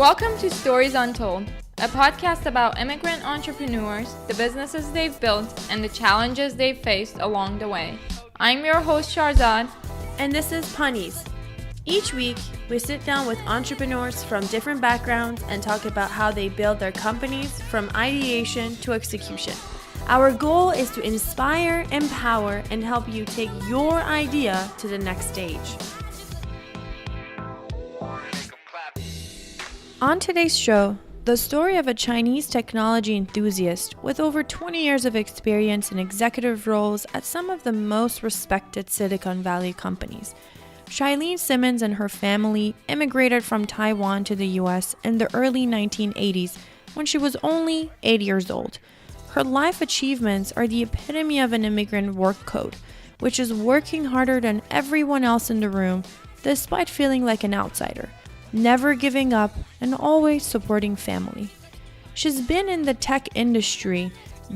Welcome to Stories Untold, a podcast about immigrant entrepreneurs, the businesses they've built, and the challenges they've faced along the way. I'm your host, Sharzad. And this is Panis. Each week, we sit down with entrepreneurs from different backgrounds and talk about how they build their companies from ideation to execution. Our goal is to inspire, empower, and help you take your idea to the next stage. On today's show, the story of a Chinese technology enthusiast with over 20 years of experience in executive roles at some of the most respected Silicon Valley companies. Chia-Lin Simmons and her family immigrated from Taiwan to the US in the early 1980s when she was only 8 years old. Her life achievements are the epitome of an immigrant work code, which is working harder than everyone else in the room despite feeling like an outsider, never giving up, and always supporting family. She's been in the tech industry,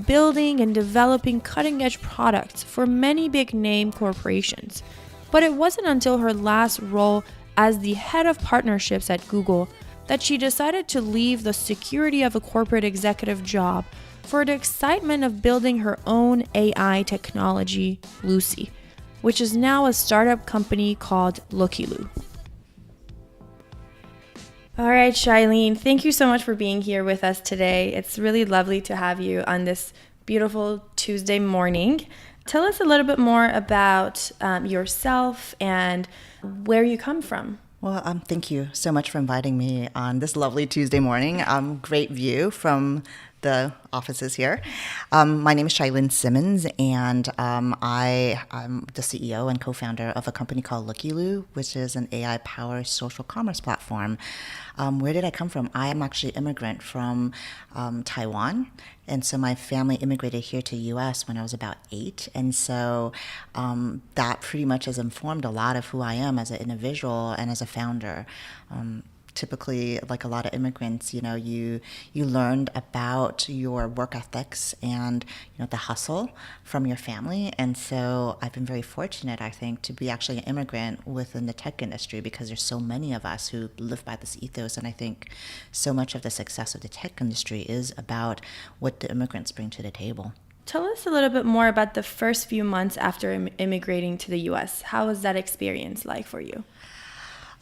building and developing cutting-edge products for many big-name corporations. But it wasn't until her last role as the head of partnerships at Google that she decided to leave the security of a corporate executive job for the excitement of building her own AI technology, Lucy, which is now a startup company called LookyLoo. All right, Chia-Lin, thank you so much for being here with us today. It's really lovely to have you on this beautiful Tuesday morning. Tell us a little bit more about yourself and where you come from. Well, thank you so much for inviting me on this lovely Tuesday morning. Great view from the offices here. My name is Chia-Lin Simmons, and I'm the CEO and co-founder of a company called LookyLoo, which is an AI-powered social commerce platform. Where did I come from? I am actually an immigrant from Taiwan, and so my family immigrated here to the U.S. when I was about 8, and so that pretty much has informed a lot of who I am as an individual and as a founder. Typically, like a lot of immigrants, you learned about your work ethics and the hustle from your family. And so I've been very fortunate, I think, to be actually an immigrant within the tech industry because there's so many of us who live by this ethos. And I think so much of the success of the tech industry is about what the immigrants bring to the table. Tell us a little bit more about the first few months after immigrating to the U.S. How was that experience like for you?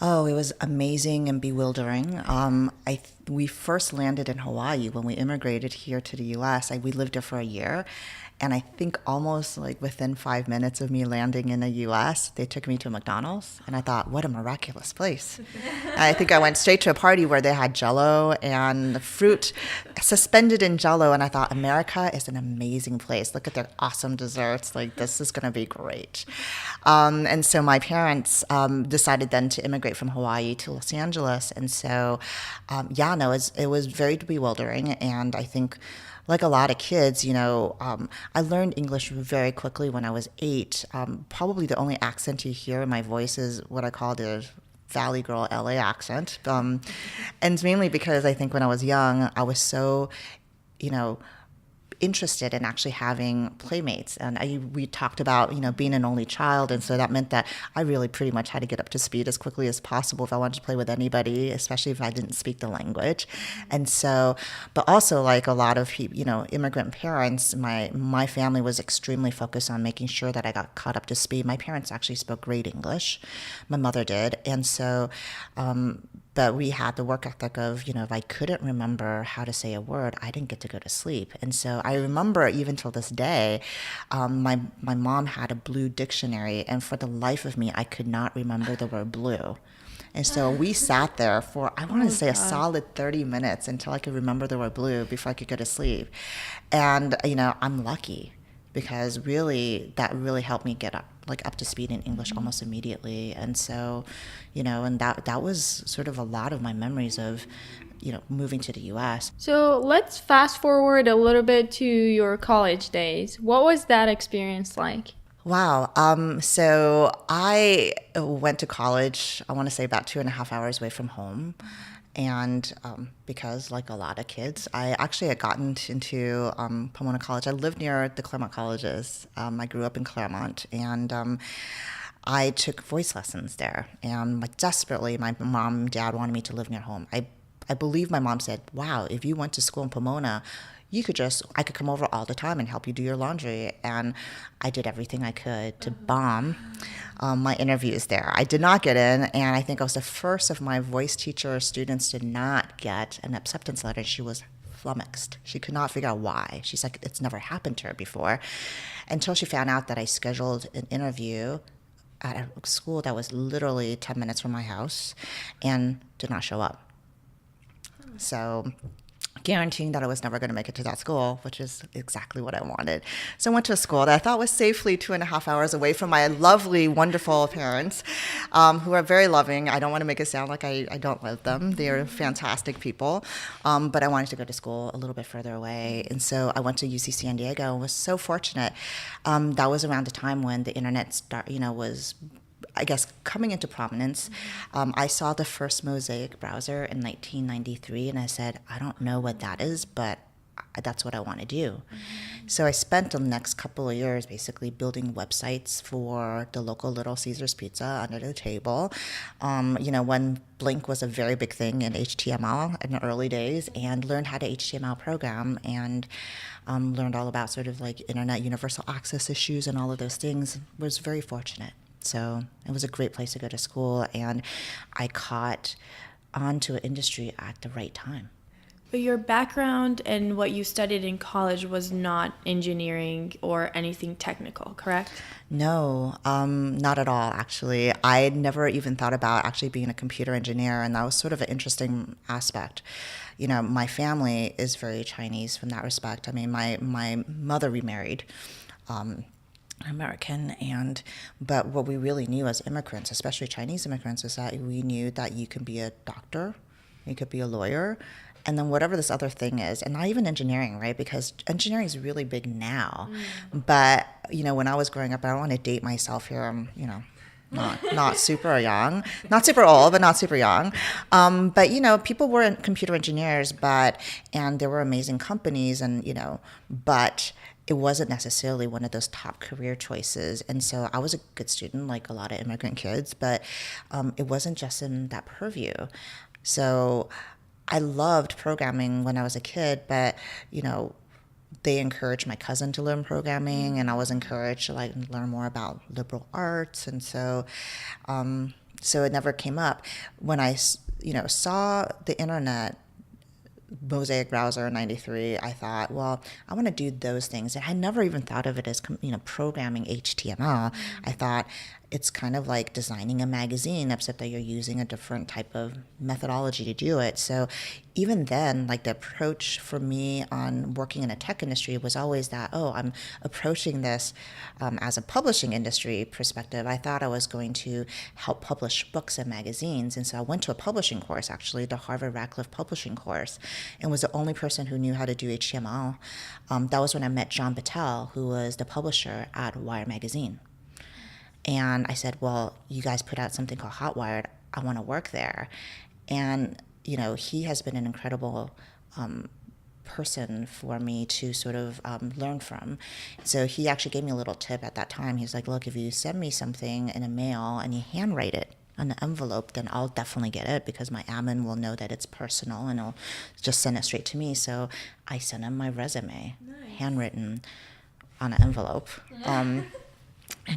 Oh, it was amazing and bewildering. We first landed in Hawaii when we immigrated here to the U.S. We lived there for a year. And I think almost like within 5 minutes of me landing in the U.S., they took me to McDonald's. And I thought, what a miraculous place. I think I went straight to a party where they had Jell-O and fruit suspended in Jell-O. And I thought, America is an amazing place. Look at their awesome desserts. Like, this is going to be great. And so my parents decided then to immigrate from Hawaii to Los Angeles. And so, it was very bewildering. And I think, like a lot of kids, I learned English very quickly when I was 8. Probably the only accent you hear in my voice is what I call the Valley Girl LA accent. And it's mainly because I think when I was young, I was so, interested in actually having playmates. And we talked about, being an only child. And so that meant that I really pretty much had to get up to speed as quickly as possible if I wanted to play with anybody, especially if I didn't speak the language. And so, but also like a lot of people, immigrant parents, my family was extremely focused on making sure that I got caught up to speed. My parents actually spoke great English. My mother did. And so, but we had the work ethic of, if I couldn't remember how to say a word, I didn't get to go to sleep. And so I remember even till this day, my mom had a blue dictionary, and for the life of me, I could not remember the word blue. And so we sat there for, I want to say, a solid 30 minutes until I could remember the word blue before I could go to sleep. And, I'm lucky because really, that really helped me get up to speed in English almost immediately. And so, and that was sort of a lot of my memories of, moving to the U.S. So let's fast forward a little bit to your college days. What was that experience like? Wow. So I went to college, I want to say about 2.5 hours away from home. And because, like a lot of kids, I actually had gotten into Pomona College. I lived near the Claremont colleges. I grew up in Claremont, and I took voice lessons there. And desperately, my mom and dad wanted me to live near home. I I believe my mom said, wow, if you went to school in Pomona, I could come over all the time and help you do your laundry. And I did everything I could to bomb my interviews there. I did not get in, and I think I was the first of my voice teacher students to not get an acceptance letter. She was flummoxed. She could not figure out why. She's like, it's never happened to her before, until she found out that I scheduled an interview at a school that was literally 10 minutes from my house and did not show up. So guaranteeing that I was never going to make it to that school, which is exactly what I wanted. So I went to a school that I thought was safely 2.5 hours away from my lovely, wonderful parents, who are very loving. I don't want to make it sound like I don't love them. They're fantastic people. But I wanted to go to school a little bit further away. And so I went to UC San Diego and was so fortunate. That was around the time when the internet was, I guess, coming into prominence. I saw the first Mosaic browser in 1993, and I said, I don't know what that is, but that's what I want to do. So I spent the next couple of years basically building websites for the local Little Caesars Pizza under the table. When Blink was a very big thing in HTML in the early days, and learned how to HTML program, and learned all about sort of like internet universal access issues and all of those things. Was very fortunate. So it was a great place to go to school, and I caught onto an industry at the right time. But your background and what you studied in college was not engineering or anything technical, correct? No, not at all, actually. I had never even thought about actually being a computer engineer, and that was sort of an interesting aspect. My family is very Chinese from that respect. I mean, my mother remarried. American, but what we really knew as immigrants, especially Chinese immigrants, is that we knew that you can be a doctor, you could be a lawyer, and then whatever this other thing is, and not even engineering, right? Because engineering is really big now. But when I was growing up, I don't want to date myself here. I'm not super young, not super old, but not super young. But people were computer engineers, and there were amazing companies, but it wasn't necessarily one of those top career choices. And so I was a good student, like a lot of immigrant kids, but it wasn't just in that purview. So I loved programming when I was a kid, but, they encouraged my cousin to learn programming, and I was encouraged to learn more about liberal arts. And so it never came up. When I, saw the internet, Mosaic browser in 93, I thought, well, I want to do those things. And I never even thought of it as, programming HTML. I thought it's kind of like designing a magazine, except that you're using a different type of methodology to do it. So even then, the approach for me on working in a tech industry was always that, I'm approaching this as a publishing industry perspective. I thought I was going to help publish books and magazines. And so I went to a publishing course, actually, the Harvard-Radcliffe publishing course, and was the only person who knew how to do HTML. That was when I met John Patel, who was the publisher at Wire magazine. And I said, well, you guys put out something called Hotwired. I want to work there. And, he has been an incredible person for me to sort of learn from. So he actually gave me a little tip at that time. He was like, look, if you send me something in a mail and you handwrite it on the envelope, then I'll definitely get it, because my admin will know that it's personal and he'll just send it straight to me. So I sent him my resume, handwritten on an envelope. And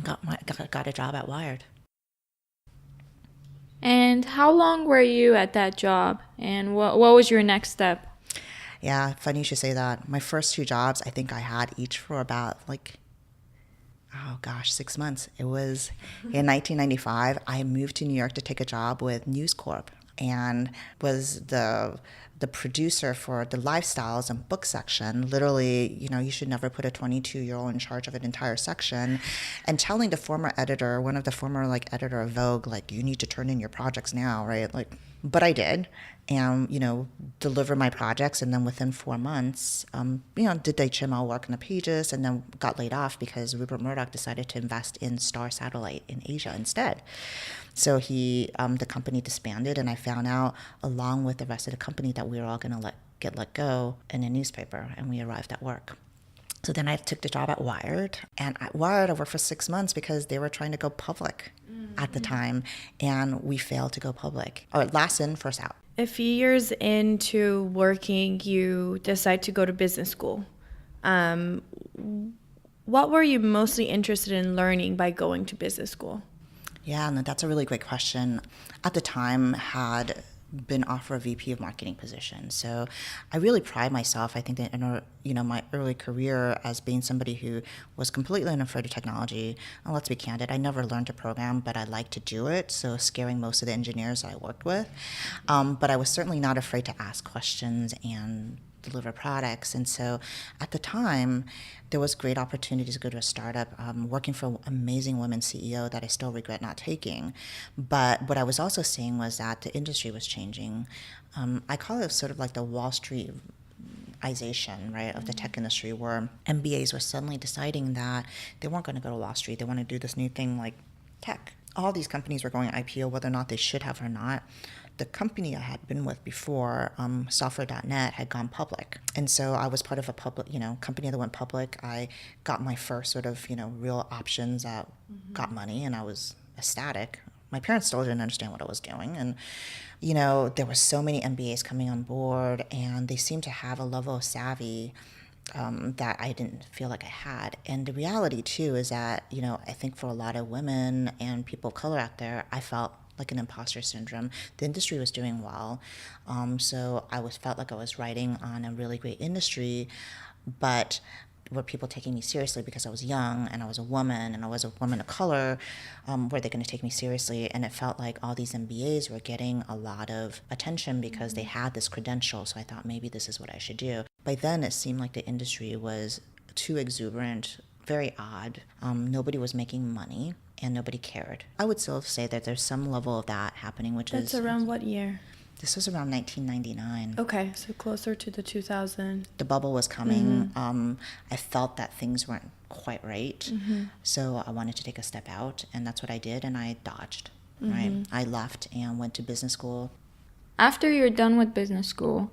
got a job at Wired. And how long were you at that job? And what was your next step? Yeah, funny you should say that. My first 2 jobs, I think I had each for about 6 months. It was in 1995. I moved to New York to take a job with News Corp, and was the producer for the lifestyles and book section. Literally, you should never put a 22-year-old in charge of an entire section, and telling the former editor, one of the former editor of Vogue, you need to turn in your projects now, right? But I did, and deliver my projects, and then within 4 months, did the HTML work in the pages, and then got laid off because Rupert Murdoch decided to invest in Star Satellite in Asia instead. So the company disbanded, and I found out along with the rest of the company that we were all going to get let go in a newspaper, and we arrived at work. So then I took the job at Wired, and at Wired I worked for 6 months because they were trying to go public at the time, and we failed to go public. Or last in, first out. A few years into working, you decide to go to business school. What were you mostly interested in learning by going to business school? Yeah, no, that's a really great question. At the time, had been offered a VP of marketing position. So I really pride myself, I think, that in my early career as being somebody who was completely unafraid of technology. And let's be candid, I never learned to program, but I liked to do it, so scaring most of the engineers I worked with. But I was certainly not afraid to ask questions and deliver products. And so at the time, there was great opportunity to go to a startup, working for an amazing women CEO that I still regret not taking. But what I was also seeing was that the industry was changing. I call it sort of like the Wall Street ization, right, of the tech industry, where MBAs were suddenly deciding that they weren't going to go to Wall Street. They want to do this new thing like tech. All these companies were going IPO, whether or not they should have or not. The company I had been with before, software.net, had gone public. And so I was part of a public, company that went public. I got my first sort of, real options that got money, and I was ecstatic. My parents still didn't understand what I was doing. And, there were so many MBAs coming on board, and they seemed to have a level of savvy that I didn't feel like I had. And the reality, too, is that, I think for a lot of women and people of color out there, I felt like an imposter syndrome. The industry was doing well. So I felt like I was riding on a really great industry, but were people taking me seriously because I was young and I was a woman and I was a woman of color? Were they going to take me seriously? And it felt like all these MBAs were getting a lot of attention because they had this credential. So I thought maybe this is what I should do. By then, it seemed like the industry was too exuberant, very odd. Nobody was making money and nobody cared. I would still say that there's some level of that happening, which That's around what year? This was around 1999. Okay, so closer to the 2000. The bubble was coming. I felt that things weren't quite right. So I wanted to take a step out, and that's what I did, and I dodged, right? I left and went to business school. After you're done with business school,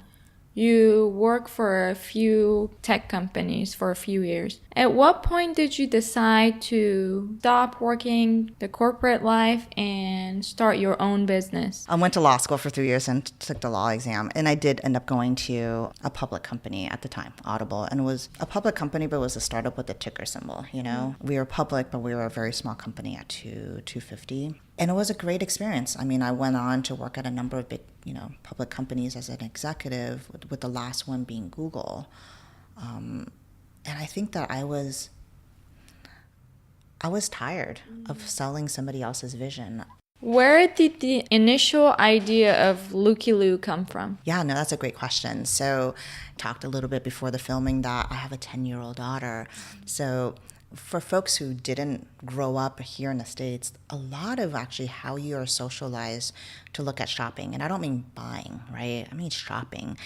you work for a few tech companies for a few years. At what point did you decide to stop working the corporate life and start your own business? I went to law school for 3 years and took the law exam. And I did end up going to a public company at the time, Audible. And it was a public company, but it was a startup with a ticker symbol, We were public, but we were a very small company at 250. And it was a great experience. I mean, I went on to work at a number of big, public companies as an executive, with the last one being Google. And I think that I was tired of selling somebody else's vision. Where did the initial idea of LookyLoo come from? Yeah, no, that's a great question. So I talked a little bit before the filming that I have a 10-year-old daughter. So for folks who didn't grow up here in the States, a lot of actually how you are socialized to look at shopping, and I don't mean buying, right? I mean shopping,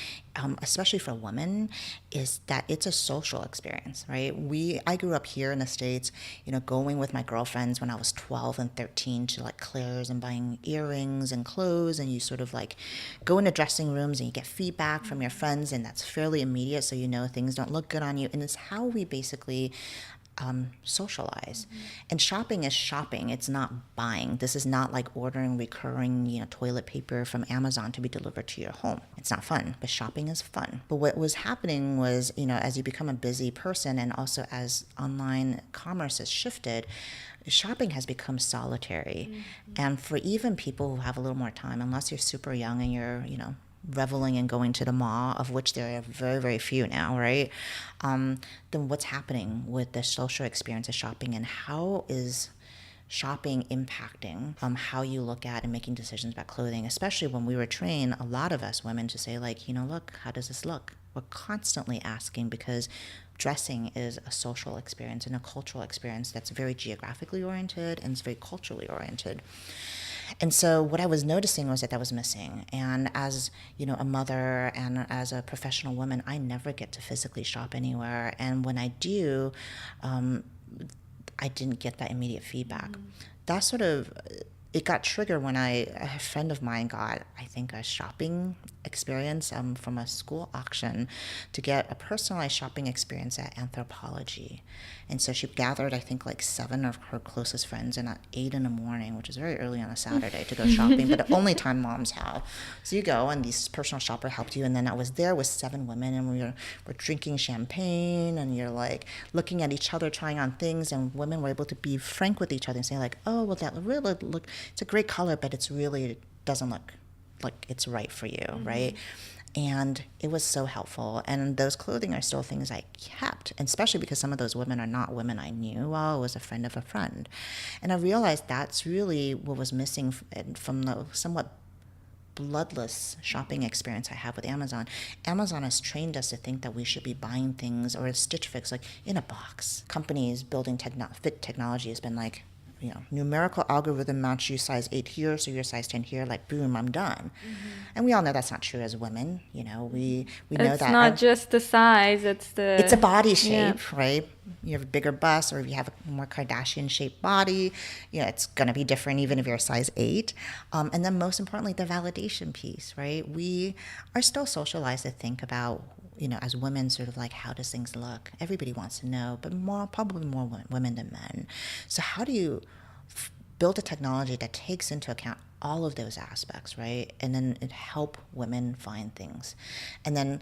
especially for women, is that it's a social experience, right? I grew up here in the States, going with my girlfriends when I was 12 and 13 to like Claire's and buying earrings and clothes, and you sort of like go into dressing rooms and you get feedback from your friends, and that's fairly immediate, so things don't look good on you, and it's how we basically socialize. And shopping is shopping. It's not buying. This is not like ordering recurring, toilet paper from Amazon to be delivered to your home. It's not fun, but shopping is fun. But what was happening was, as you become a busy person and also as online commerce has shifted, shopping has become solitary. And for even people who have a little more time, unless you're super young and you're, reveling and going to the mall, of which there are very, very few now, right? Then what's happening with the social experience of shopping, and how is shopping impacting how you look at and making decisions about clothing, especially when we were trained, a lot of us women, to say like, look, how does this look? We're constantly asking, because dressing is a social experience and a cultural experience that's very geographically oriented and it's very culturally oriented. And so what I was noticing was that was missing. And as, a mother and as a professional woman, I never get to physically shop anywhere. And when I do, I didn't get that immediate feedback. That it got triggered when a friend of mine got, I think, a shopping experience from a school auction to get a personalized shopping experience at Anthropology. And so she gathered, I think, like 7 of her closest friends and at 8 in the morning, which is very early on a Saturday, to go shopping, but the only time moms have. So you go, and these personal shopper helped you, and then I was there with 7 women, and we're drinking champagne, and you're like looking at each other, trying on things, and women were able to be frank with each other and say like, oh, well, that really look, it's a great color, but it's really, it doesn't look like it's right for you, right? And it was so helpful. And those clothing are still things I kept, and especially because some of those women are not women I knew. Well, it was a friend of a friend. And I realized that's really what was missing from the somewhat bloodless shopping experience I have with Amazon. Amazon has trained us to think that we should be buying things or Stitch Fix like in a box. Companies building fit technology has been like, you know, numerical algorithm match you size 8 here, so you're size 10 here, like boom, I'm done. And we all know that's not true as women. You know, we know that. It's not just the size, it's a body shape, right? You have a bigger bust, or if you have a more Kardashian-shaped body, you know, it's going to be different even if you're a size 8. And then most importantly, the validation piece, right? We are still socialized to think about, you know, as women, sort of like, how does things look? Everybody wants to know, but probably more women than men. So how do you build a technology that takes into account all of those aspects, right? And then it help women find things, and then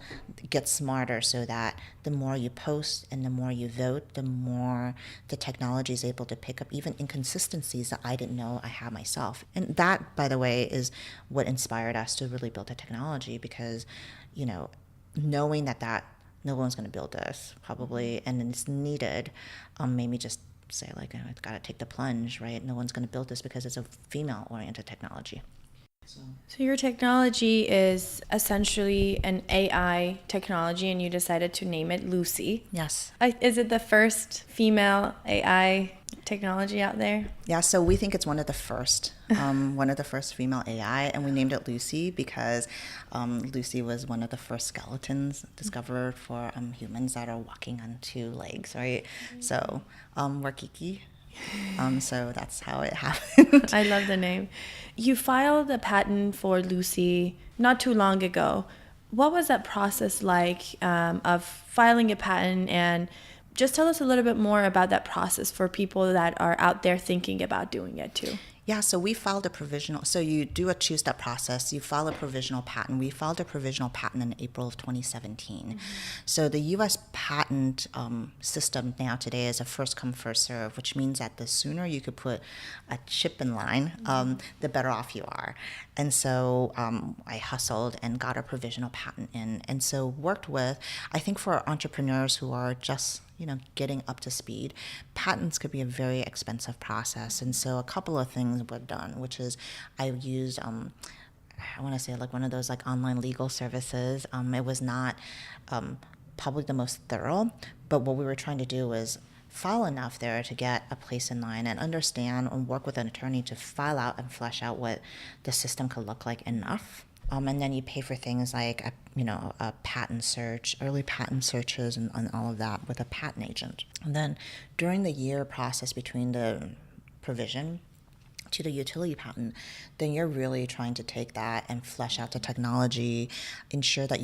get smarter so that the more you post and the more you vote, the more the technology is able to pick up even inconsistencies that I didn't know I had myself. And that, by the way, is what inspired us to really build a technology, because, you know, knowing that no one's going to build this probably, and it's needed, made me just say like, oh, I've got to take the plunge, right? No one's going to build this because it's a female-oriented technology. So your technology is essentially an AI technology, and you decided to name it Lucy. Yes. Is it the first female AI technology out there? Yeah, so we think it's one of the first female AI, and we named it Lucy because Lucy was one of the first skeletons discovered for humans that are walking on 2 legs, right? So we're geeky. So that's how it happened. I love the name. You filed a patent for Lucy not too long ago. What was that process like of filing a patent? And just tell us a little bit more about that process for people that are out there thinking about doing it too. Yeah, so we filed a provisional. So you do a two-step process. You file a provisional patent. We filed a provisional patent in April of 2017. So the U.S. patent system now today is a first-come, first-serve, which means that the sooner you could put a chip in line, the better off you are. And so I hustled and got a provisional patent in. And so worked with, I think for entrepreneurs who are just getting up to speed, patents could be a very expensive process. And so a couple of things were done, which is I used, I want to say like one of those like online legal services. It was not probably the most thorough, but what we were trying to do was file enough there to get a place in line and understand and work with an attorney to file out and flesh out what the system could look like enough. And then you pay for things like a patent search, early patent searches, and all of that with a patent agent. And then during the year process between the provision to the utility patent, then you're really trying to take that and flesh out the technology, ensure that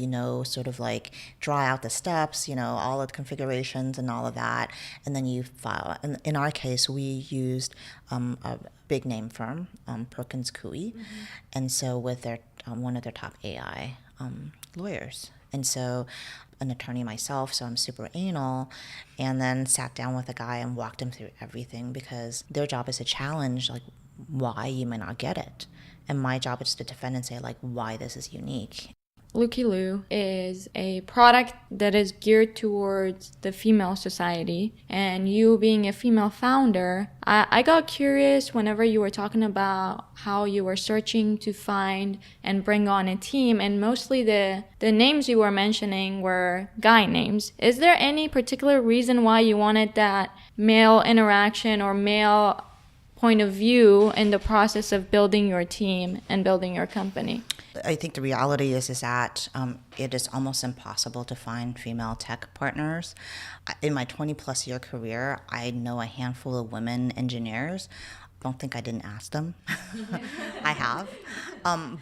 sort of like draw out the steps, all of the configurations and all of that, and then you file. And in our case, we used a big name firm, Perkins Coie, and so with their one of their top AI lawyers. And so an attorney myself, so I'm super anal, and then sat down with a guy and walked him through everything, because their job is to challenge like why you may not get it, and my job is to defend and say like why this is unique. LookyLoo is a product that is geared towards the female society, and you being a female founder, I got curious whenever you were talking about how you were searching to find and bring on a team, and mostly the names you were mentioning were guy names. Is there any particular reason why you wanted that male interaction or male point of view in the process of building your team and building your company? I think the reality is that it is almost impossible to find female tech partners. In my 20-plus year career, I know a handful of women engineers. Don't think I didn't ask them. I have.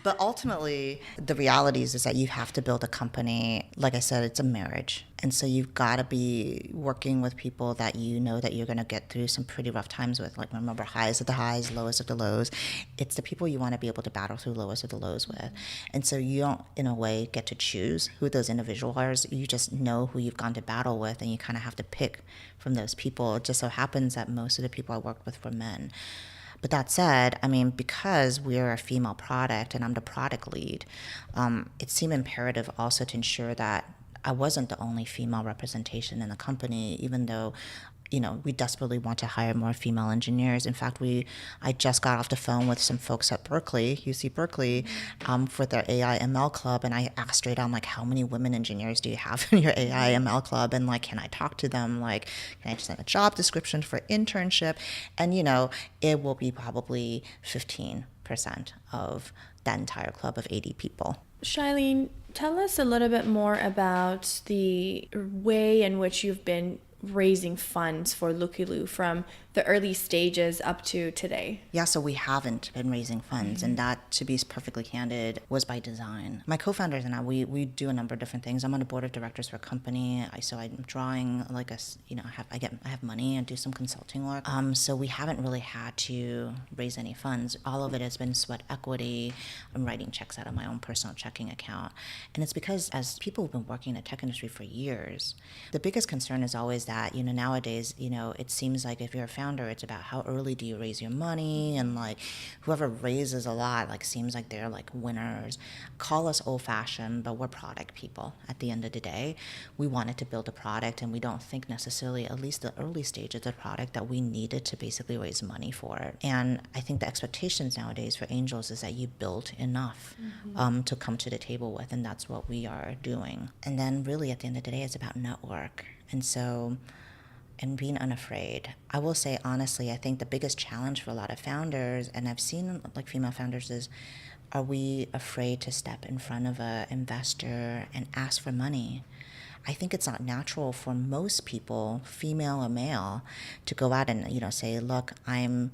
But ultimately, the reality is that you have to build a company. Like I said, it's a marriage. And so you've got to be working with people that you know that you're going to get through some pretty rough times with. Like, remember, highs of the highs, lowest of the lows. It's the people you want to be able to battle through lowest of the lows with. And so you don't, in a way, get to choose who those individuals are. You just know who you've gone to battle with, and you kind of have to pick from those people. It just so happens that most of the people I worked with were men. But that said, I mean, because we're a female product and I'm the product lead, it seemed imperative also to ensure that I wasn't the only female representation in the company, even though, we desperately want to hire more female engineers. In fact, I just got off the phone with some folks at Berkeley, UC Berkeley, for their AI ML club, and I asked straight on, like, how many women engineers do you have in your AI ML club? And, like, can I talk to them? Like, can I just send a job description for internship? And, it will be probably 15% of that entire club of 80 people. Chia-Lin, tell us a little bit more about the way in which you've been raising funds for LookyLoo from the early stages up to today. Yeah, so we haven't been raising funds, and that, to be perfectly candid, was by design. My co-founders and I, we do a number of different things. I'm on the board of directors for a company, so I'm drawing like I have money and do some consulting work. So we haven't really had to raise any funds. All of it has been sweat equity. I'm writing checks out of my own personal checking account, and it's because as people who've been working in the tech industry for years, the biggest concern is always that nowadays it seems like if you're a founder, it's about how early do you raise your money, and like whoever raises a lot seems like they're like winners. Call us old-fashioned, but we're product people at the end of the day. We wanted to build a product, and we don't think necessarily, at least the early stage of the product, that we needed to basically raise money for it. And I think the expectations nowadays for angels is that you build enough to come to the table with, and that's what we are doing. And then really at the end of the day, it's about network. And being unafraid. I will say, honestly, I think the biggest challenge for a lot of founders, and I've seen like female founders, is, are we afraid to step in front of an investor and ask for money? I think it's not natural for most people, female or male, to go out and, say, look, I'm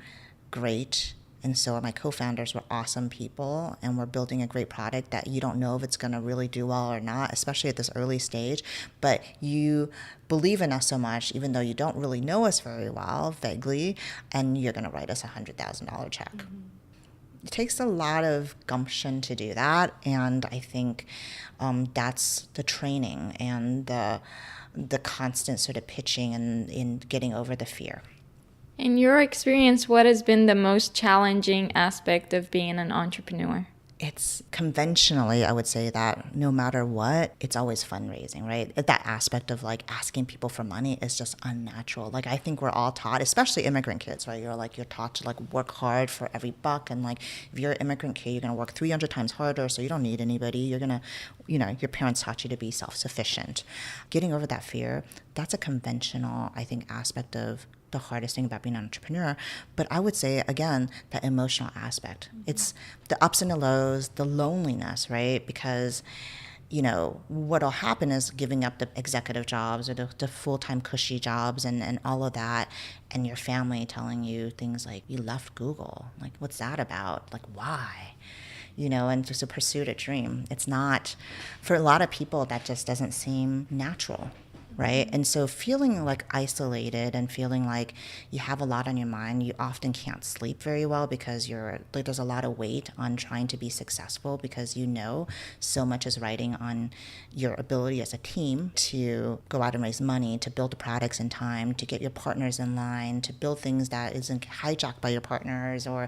great, and so are my co-founders. We're awesome people, and we're building a great product that you don't know if it's going to really do well or not, especially at this early stage. But you believe in us so much, even though you don't really know us very well, vaguely, and you're going to write us a $100,000 check. It takes a lot of gumption to do that, and I think that's the training and the constant sort of pitching and in getting over the fear. In your experience, what has been the most challenging aspect of being an entrepreneur? It's conventionally, I would say that no matter what, it's always fundraising, right? That aspect of like asking people for money is just unnatural. Like, I think we're all taught, especially immigrant kids, right? You're taught to like work hard for every buck. And like, if you're an immigrant kid, you're going to work 300 times harder. So you don't need anybody. You're going to, your parents taught you to be self-sufficient. Getting over that fear, that's a conventional, I think, aspect of the hardest thing about being an entrepreneur. But I would say, again, that emotional aspect. It's the ups and the lows, the loneliness, right? Because, what'll happen is giving up the executive jobs or the full-time cushy jobs and all of that, and your family telling you things like, you left Google. Like, what's that about? Like, why? And just to pursue a dream. It's not, for a lot of people, that just doesn't seem natural. Right? And so feeling like isolated and feeling like you have a lot on your mind, you often can't sleep very well because there's a lot of weight on trying to be successful, because so much is riding on your ability as a team to go out and raise money, to build the products in time, to get your partners in line, to build things that isn't hijacked by your partners, or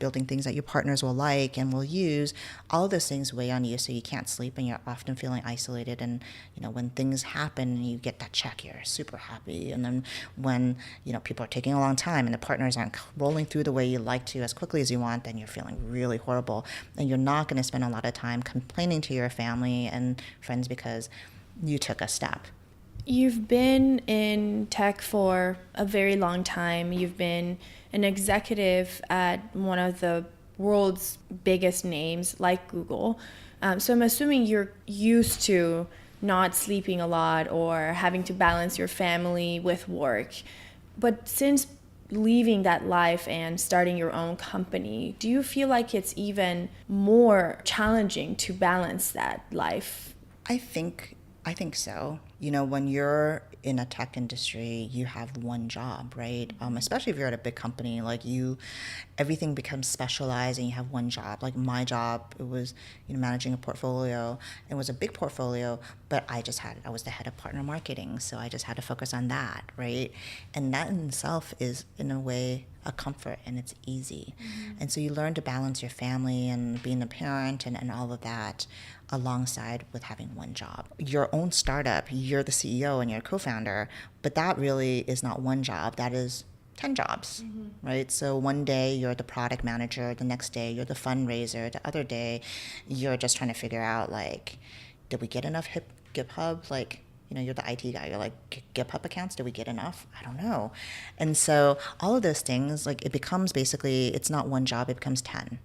building things that your partners will like and will use. All of those things weigh on you, so you can't sleep and you're often feeling isolated. And when things happen and you get that check, you're super happy. And then when people are taking a long time and the partners aren't rolling through the way you like to as quickly as you want, then you're feeling really horrible, and you're not going to spend a lot of time complaining to your family and friends because you took a step. You've been in tech for a very long time. You've been an executive at one of the world's biggest names like Google. So I'm assuming you're used to not sleeping a lot or having to balance your family with work. But since leaving that life and starting your own company, do you feel like it's even more challenging to balance that life? I think so. You know, when you're in a tech industry, you have one job, right? Especially if you're at a big company, like everything becomes specialized and you have one job. Like my job, it was, managing a portfolio. It was a big portfolio, but I was the head of partner marketing. So I just had to focus on that, right? And that in itself is, in a way, a comfort, and it's easy. And so you learn to balance your family and being a parent and all of that alongside with having one job. Your own startup, you're the CEO and you're a co-founder, but that really is not one job. That is 10 jobs, right? So one day you're the product manager, the next day you're the fundraiser, the other day you're just trying to figure out, like, did we get enough GitHub? Like, you're the IT guy. You're like, GitHub accounts, did we get enough? I don't know. And so all of those things, like, it becomes basically, it's not one job, it becomes 10.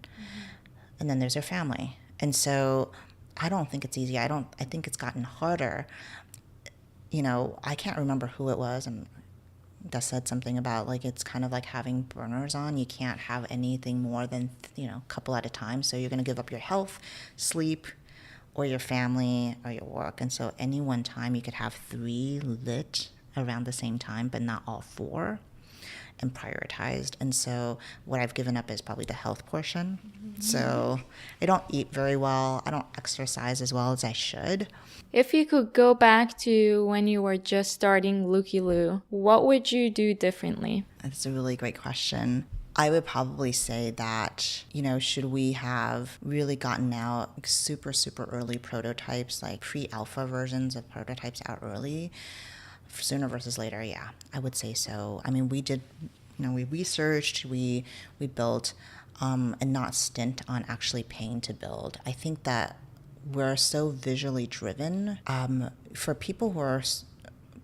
And then there's your family. And so I don't think it's easy. I think it's gotten harder. I can't remember who it was, and that said something about, like, it's kind of like having burners on. You can't have anything more than, a couple at a time. So you're going to give up your health, sleep, or your family, or your work. And so any one time you could have 3 lit around the same time, but not all 4, and prioritized. And so what I've given up is probably the health portion. So I don't eat very well. I don't exercise as well as I should. If you could go back to when you were just starting LookyLoo, what would you do differently? That's a really great question. I would probably say that, should we have really gotten out super, super early prototypes, like pre-alpha versions of prototypes out early, sooner versus later? Yeah, I would say so. I mean, we did, we researched, we built, and not stint on actually paying to build. I think that we're so visually driven. For people who are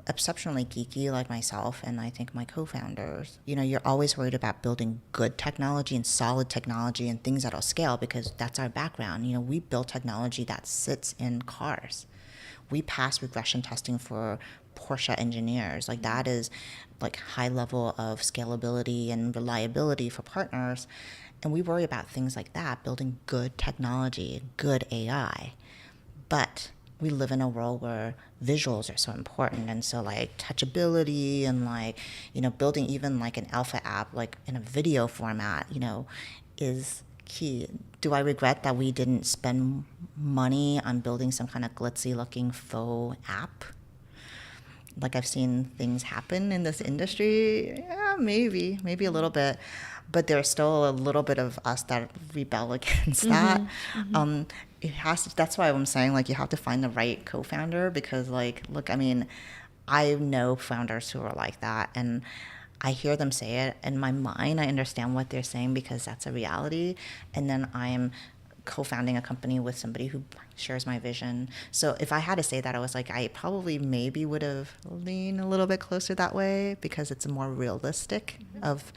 exceptionally geeky like myself, and I think my co-founders, you're always worried about building good technology and solid technology and things that'll scale, because that's our background. We build technology that sits in cars. We pass regression testing for Porsche engineers. Like, that is like high level of scalability and reliability for partners. And we worry about things like that, building good technology, good AI. But we live in a world where visuals are so important. And so, like, touchability and, like, building even like an alpha app, like in a video format, is key. Do I regret that we didn't spend money on building some kind of glitzy looking faux app? Like, I've seen things happen in this industry. Yeah, maybe a little bit. But there's still a little bit of us that rebel against that. That's why I'm saying, like, you have to find the right co-founder, because, like, look, I mean, I know founders who are like that, and I hear them say it. In my mind, I understand what they're saying, because that's a reality. And then I'm co-founding a company with somebody who shares my vision. So if I had to say that, I was like, I probably maybe would have leaned a little bit closer that way, because it's more realistic of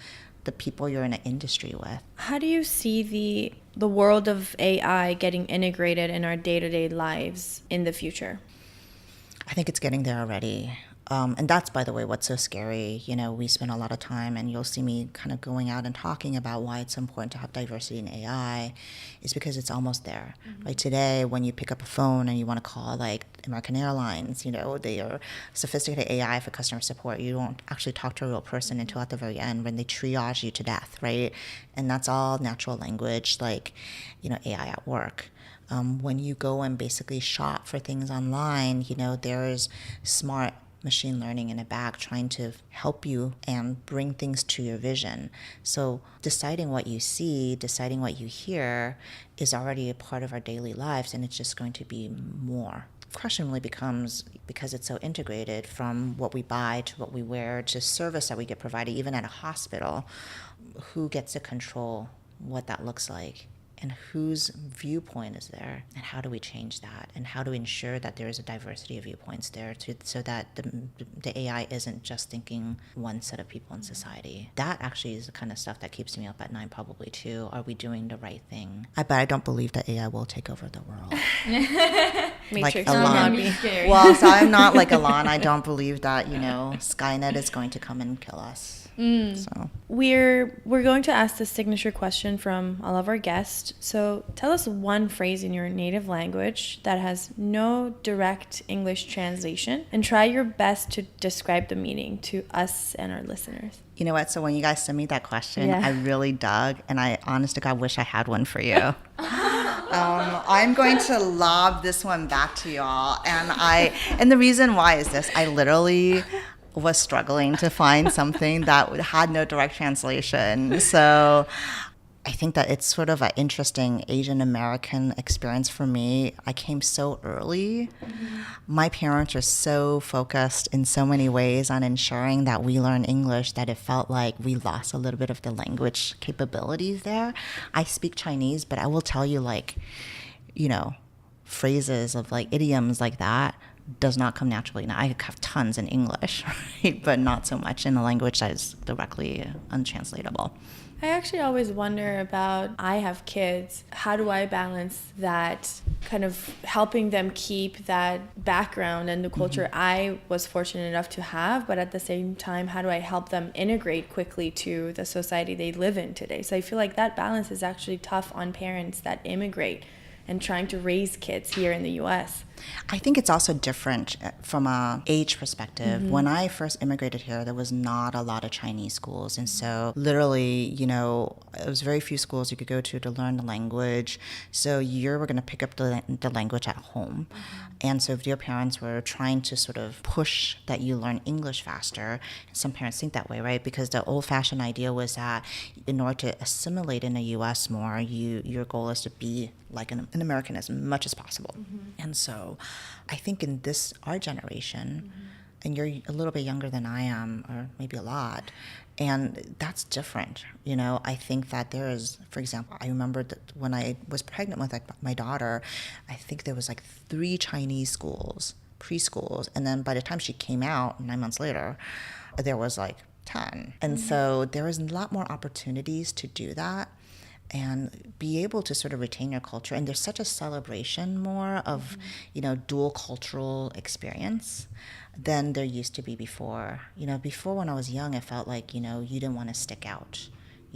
the people you're in an industry with. How do you see the world of AI getting integrated in our day-to-day lives in the future? I think it's getting there already. And that's, by the way, what's so scary. We spend a lot of time, and you'll see me kind of going out and talking about why it's important to have diversity in AI, is because it's almost there. Like today, when you pick up a phone and you want to call, like, American Airlines, they are sophisticated AI for customer support. You don't actually talk to a real person until at the very end, when they triage you to death, right? And that's all natural language, like, AI at work. When you go and basically shop for things online, there's smart machine learning in the back trying to help you and bring things to your vision. So deciding what you see, deciding what you hear is already a part of our daily lives, and it's just going to be more. The question really becomes, because it's so integrated from what we buy to what we wear to service that we get provided, even at a hospital, who gets to control what that looks like? And whose viewpoint is there, and how do we change that, and how do we ensure that there is a diversity of viewpoints there, so that the AI isn't just thinking one set of people in society? That actually is the kind of stuff that keeps me up at night, probably too. Are we doing the right thing? But I don't believe that AI will take over the world. Matrix like will Elon. not be scary. Well, so I'm not like Elon. I don't believe that, Skynet is going to come and kill us. So We're going to ask the signature question from all of our guests. So tell us one phrase in your native language that has no direct English translation, and try your best to describe the meaning to us and our listeners. you know what? So when you guys sent me that question, Yeah. I really dug, and I, honest to God, wish I had one for you. I'm going to lob this one back to y'all, and the reason why is this: I literally was struggling to find something that had no direct translation. So I think that it's sort of an interesting Asian American experience for me. I came so early. My parents are so focused in so many ways on ensuring that we learn English that it felt like we lost a little bit of the language capabilities there. I speak Chinese, but I will tell you, phrases of idioms like that does not come naturally. Now, I have tons in English, right? But not so much in a language that is directly untranslatable. I actually always wonder about, I have kids, how do I balance that kind of helping them keep that background and the culture I was fortunate enough to have, but at the same time, how do I help them integrate quickly to the society they live in today? So I feel like that balance is actually tough on parents that immigrate and trying to raise kids here in the U.S. I think it's also different from a age perspective. When I first immigrated here, there was not a lot of Chinese schools. And so literally, it was very few schools you could go to learn the language. So you were going to pick up the language at home. And so if your parents were trying to sort of push that you learn English faster, some parents think that way, right? Because the old-fashioned idea was that in order to assimilate in the U.S. more, your goal is to be like an American as much as possible. And so I think in our generation, and you're a little bit younger than I am, or maybe a lot, and that's different. I think that there is, for example, I remember that when I was pregnant with my daughter, I think there was 3 Chinese schools, preschools, and then by the time she came out 9 months later, there was 10. And so there was a lot more opportunities to do that and be able to sort of retain your culture. And there's such a celebration more of, dual cultural experience than there used to be before. Before when I was young, it felt like, you didn't want to stick out,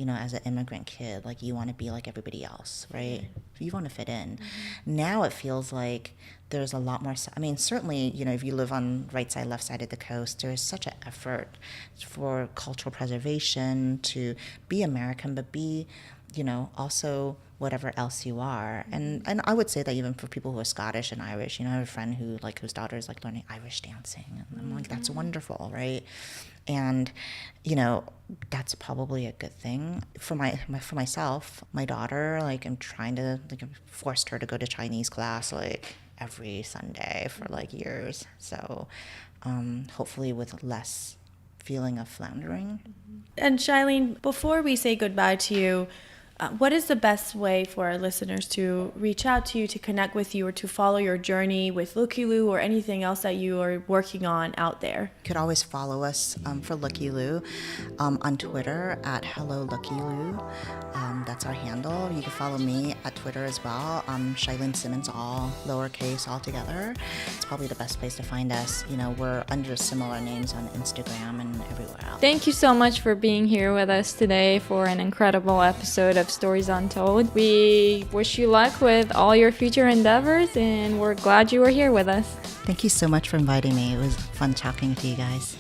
as an immigrant kid. You want to be like everybody else, right? You want to fit in. Now it feels like there's a lot more. I mean, certainly, if you live on right side, left side of the coast, there's such an effort for cultural preservation to be American, but be also whatever else you are. And I would say that even for people who are Scottish and Irish, I have a friend whose daughter is learning Irish dancing. And I'm like, that's wonderful, right? And, that's probably a good thing. For myself, my daughter, I'm trying to, I've forced her to go to Chinese class, every Sunday for, years. So hopefully with less feeling of floundering. And Chia-Lin, before we say goodbye to you, what is the best way for our listeners to reach out to you, to connect with you, or to follow your journey with LookyLoo or anything else that you are working on out there? You could always follow us for LookyLoo on Twitter at HelloLookyLoo. That's our handle. You can follow me at Twitter as well. Chia-Lin Simmons, all lowercase, all together. It's probably the best place to find us. We're under similar names on Instagram and everywhere else. Thank you so much for being here with us today for an incredible episode of Stories Untold. We wish you luck with all your future endeavors, and we're glad you were here with us. Thank you so much for inviting me. It was fun talking to you guys.